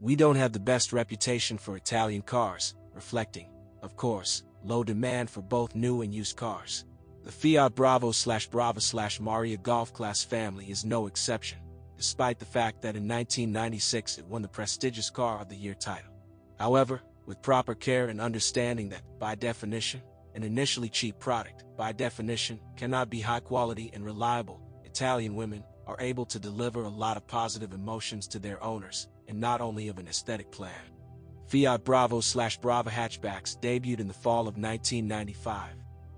We don't have the best reputation for Italian cars, reflecting, of course, low demand for both new and used cars. The Fiat Bravo Brava Marea Golf class family is no exception, despite the fact that in 1996 it won the prestigious Car of the Year title. However, with proper care and understanding that, by definition, an initially cheap product, by definition, cannot be high quality and reliable, Italian women are able to deliver a lot of positive emotions to their owners, and not only of an aesthetic plan. Fiat Bravo Brava hatchbacks debuted in the fall of 1995.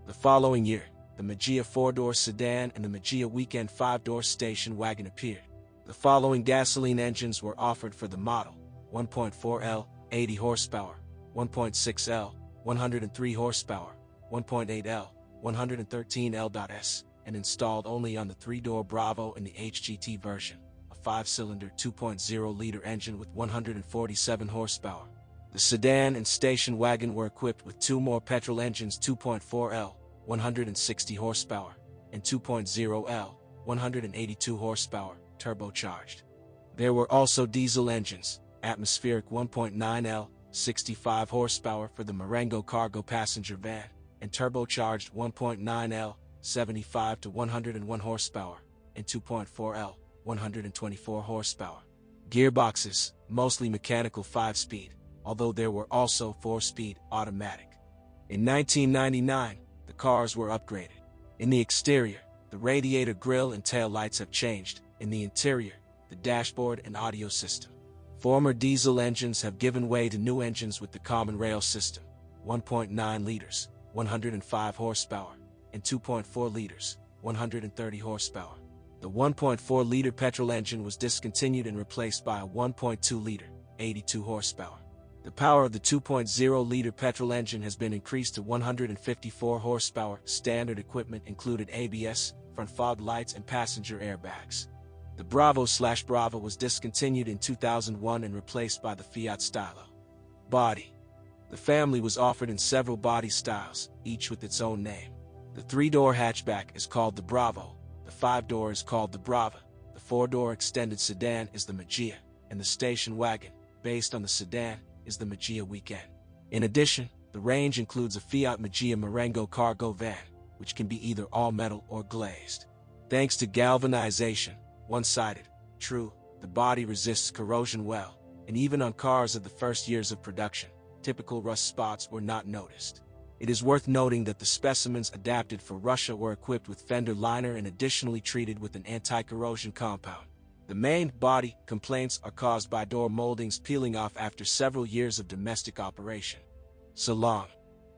The following year, the Marea 4-door sedan and the Marea Weekend 5-door station wagon appeared. The following gasoline engines were offered for the model: 1.4L, 80 horsepower, 1.6L, 103 horsepower, 1.8L, 113L.S, and installed only on the 3-door Bravo and the HGT version, a 5-cylinder 2.0-liter engine with 147 horsepower. The sedan and station wagon were equipped with two more petrol engines: 2.4L, 160 horsepower, and 2.0L, 182 horsepower, turbocharged. There were also diesel engines: atmospheric 1.9L, 65 horsepower for the Marengo cargo passenger van, and turbocharged 1.9L, 75 to 101 horsepower, and 2.4L, 124 horsepower. Gearboxes, mostly mechanical 5-speed, although there were also 4-speed automatic. In 1999, the cars were upgraded. In the exterior, the radiator grille and tail lights have changed. In the interior, the dashboard and audio system. Former diesel engines have given way to new engines with the common rail system: 1.9 liters, 105 horsepower, and 2.4 liters, 130 horsepower. The 1.4-liter petrol engine was discontinued and replaced by a 1.2-liter, 82 horsepower. The power of the 2.0-liter petrol engine has been increased to 154 horsepower. Standard equipment included ABS, front fog lights, and passenger airbags. The Bravo Brava was discontinued in 2001 and replaced by the Fiat Stylo. Body. The family was offered in several body styles, each with its own name. The 3-door hatchback is called the Bravo, the 5-door is called the Brava, the 4-door extended sedan is the Marea, and the station wagon, based on the sedan, is the Marea Weekend. In addition, the range includes a Fiat Marea Marengo cargo van, which can be either all-metal or glazed. Thanks to galvanization, one-sided, true, the body resists corrosion well, and even on cars of the first years of production, typical rust spots were not noticed. It is worth noting that the specimens adapted for Russia were equipped with fender liner and additionally treated with an anti-corrosion compound. The main body complaints are caused by door moldings peeling off after several years of domestic operation. Salon.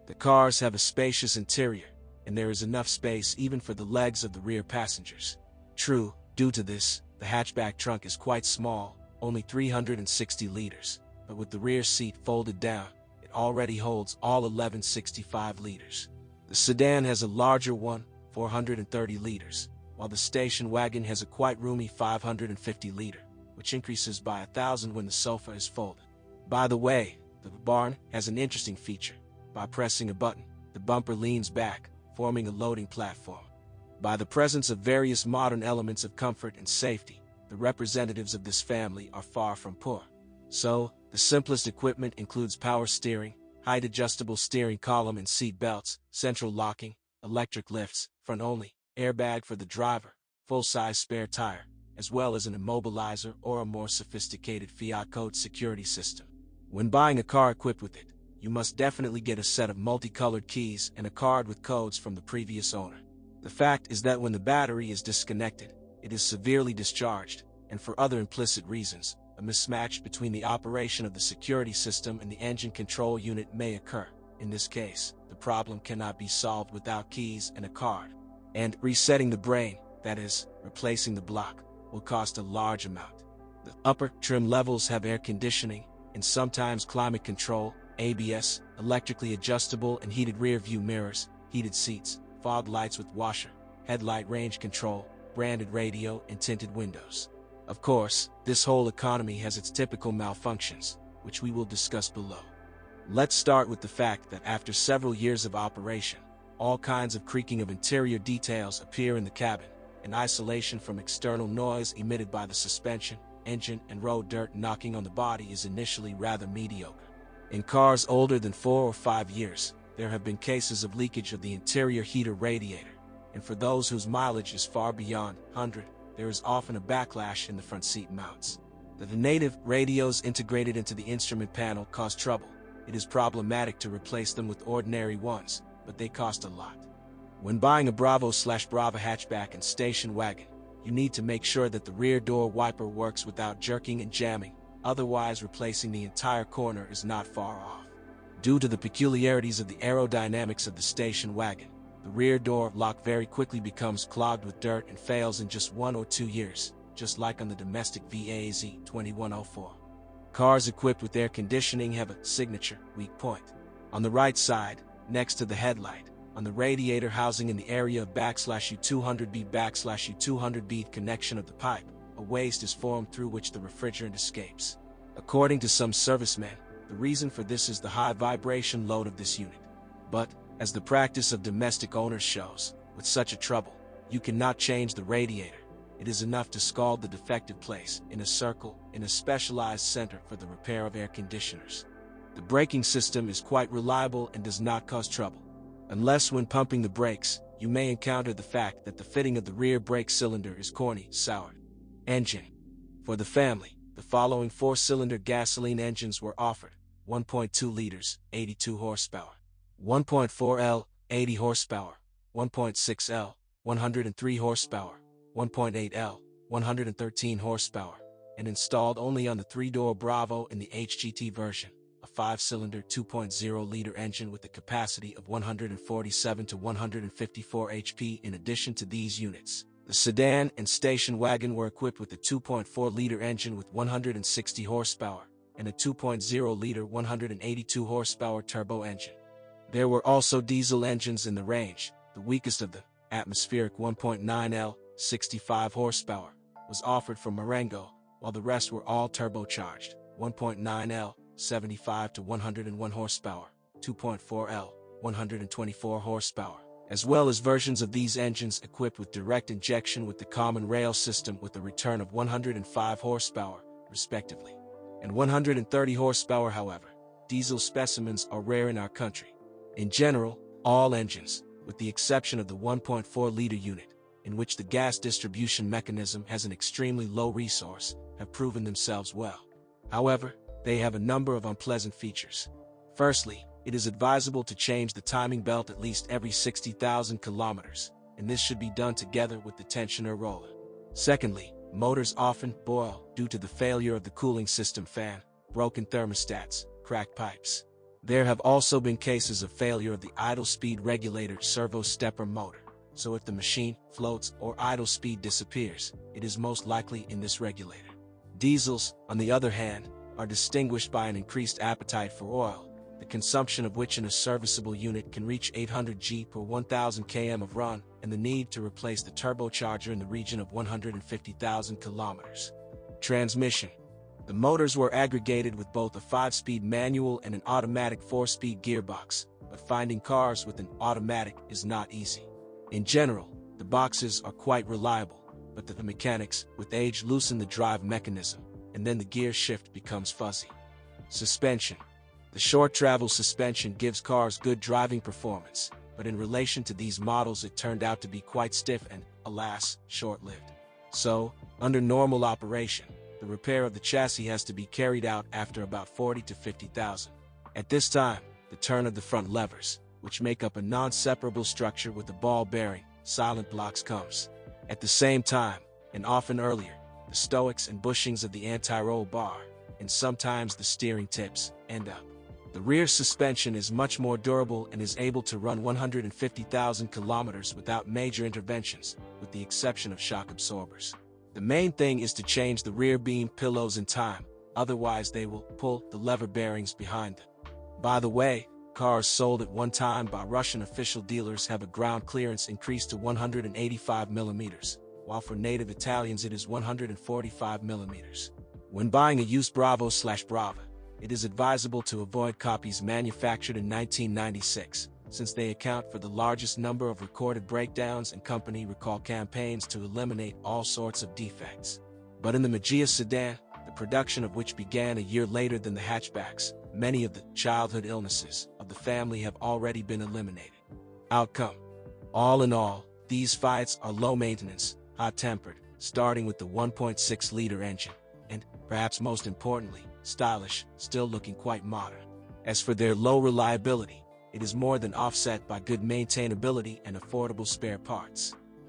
The cars have a spacious interior, and there is enough space even for the legs of the rear passengers. True, due to this, the hatchback trunk is quite small, only 360 liters, but with the rear seat folded down, it already holds all 1165 liters. The sedan has a larger one, 430 liters, while the station wagon has a quite roomy 550 liter, which increases by 1,000 when the sofa is folded. By the way, the barn has an interesting feature. By pressing a button, the bumper leans back, forming a loading platform. By the presence of various modern elements of comfort and safety, the representatives of this family are far from poor. So, the simplest equipment includes power steering, height-adjustable steering column and seat belts, central locking, electric lifts, front-only, airbag for the driver, full-size spare tire, as well as an immobilizer or a more sophisticated Fiat code security system. When buying a car equipped with it, you must definitely get a set of multicolored keys and a card with codes from the previous owner. The fact is that when the battery is disconnected, it is severely discharged, and for other implicit reasons, a mismatch between the operation of the security system and the engine control unit may occur. In this case, the problem cannot be solved without keys and a card. And resetting the brain, that is, replacing the block, will cost a large amount. The upper trim levels have air conditioning, and sometimes climate control, ABS, electrically adjustable and heated rear view mirrors, heated seats, fog lights with washer, headlight range control, branded radio, and tinted windows. Of course, this whole economy has its typical malfunctions, which we will discuss below. Let's start with the fact that after several years of operation, all kinds of creaking of interior details appear in the cabin, and isolation from external noise emitted by the suspension, engine, and road dirt knocking on the body is initially rather mediocre. In cars older than 4 or 5 years, there have been cases of leakage of the interior heater radiator, and for those whose mileage is far beyond 100, there is often a backlash in the front seat mounts. The native radios integrated into the instrument panel cause trouble. It is problematic to replace them with ordinary ones, but they cost a lot. When buying a Bravo/Brava hatchback and station wagon, you need to make sure that the rear door wiper works without jerking and jamming, otherwise replacing the entire corner is not far off. Due to the peculiarities of the aerodynamics of the station wagon, the rear door lock very quickly becomes clogged with dirt and fails in just 1 or 2 years, just like on the domestic VAZ 2104. Cars equipped with air conditioning have a signature weak point. On the right side, next to the headlight, on the radiator housing in the area of /U200B/U200B connection of the pipe, a waste is formed through which the refrigerant escapes. According to some servicemen, the reason for this is the high vibration load of this unit. But, as the practice of domestic owners shows, with such a trouble, you cannot change the radiator. It is enough to scald the defective place in a circle in a specialized center for the repair of air conditioners. The braking system is quite reliable and does not cause trouble. Unless when pumping the brakes, you may encounter the fact that the fitting of the rear brake cylinder is corny, soured. Engine. For the family, the following 4-cylinder gasoline engines were offered: 1.2 liters, 82 horsepower, 1.4L, 80 horsepower, 1.6L, 103 horsepower, 1.8L, 113 horsepower, and installed only on the 3-door Bravo in the HGT version, a 5-cylinder 2.0-liter engine with a capacity of 147 to 154 HP. In addition to these units, the sedan and station wagon were equipped with a 2.4-liter engine with 160 horsepower and a 2.0-liter 182 horsepower turbo engine. There were also diesel engines in the range. The weakest of the atmospheric 1.9L, 65 horsepower, was offered from Marengo, while the rest were all turbocharged: 1.9L, 75 to 101 horsepower, 2.4L, 124 horsepower, as well as versions of these engines equipped with direct injection with the common rail system with a return of 105 horsepower, respectively, and 130 horsepower. However, diesel specimens are rare in our country. In general, all engines, with the exception of the 1.4-liter unit, in which the gas distribution mechanism has an extremely low resource, have proven themselves well. However, they have a number of unpleasant features. Firstly, it is advisable to change the timing belt at least every 60,000 kilometers, and this should be done together with the tensioner roller. Secondly, motors often boil due to the failure of the cooling system fan, broken thermostats, cracked pipes. There have also been cases of failure of the idle speed regulator servo stepper motor, so if the machine floats or idle speed disappears, it is most likely in this regulator. Diesels, on the other hand, are distinguished by an increased appetite for oil, the consumption of which in a serviceable unit can reach 800 G per 1,000 km of run, and the need to replace the turbocharger in the region of 150,000 kilometers. Transmission. The motors were aggregated with both a 5-speed manual and an automatic 4-speed gearbox, but finding cars with an automatic is not easy. In general, the boxes are quite reliable, but the mechanics with age loosen the drive mechanism, and then the gear shift becomes fuzzy. Suspension. The short travel suspension gives cars good driving performance, but in relation to these models it turned out to be quite stiff and, alas, short-lived. So, under normal operation, the repair of the chassis has to be carried out after about 40 to 50,000. At this time, the turn of the front levers, which make up a non-separable structure with a ball bearing, silent blocks comes. At the same time, and often earlier, the stoics and bushings of the anti-roll bar, and sometimes the steering tips, end up. The rear suspension is much more durable and is able to run 150,000 kilometers without major interventions, with the exception of shock absorbers. The main thing is to change the rear beam pillows in time, otherwise they will pull the lever bearings behind them. By the way, cars sold at one time by Russian official dealers have a ground clearance increased to 185 millimeters, while for native Italians it is 145 millimeters. When buying a used Bravo/Brava, it is advisable to avoid copies manufactured in 1996, since they account for the largest number of recorded breakdowns and company recall campaigns to eliminate all sorts of defects. But in the Marea sedan, the production of which began a year later than the hatchbacks. Many of the childhood illnesses of the family have already been eliminated. Outcome. All in all, these Fiats are low maintenance, hot-tempered, starting with the 1.6-liter engine, and, perhaps most importantly, stylish, still looking quite modern. As for their low reliability, it is more than offset by good maintainability and affordable spare parts.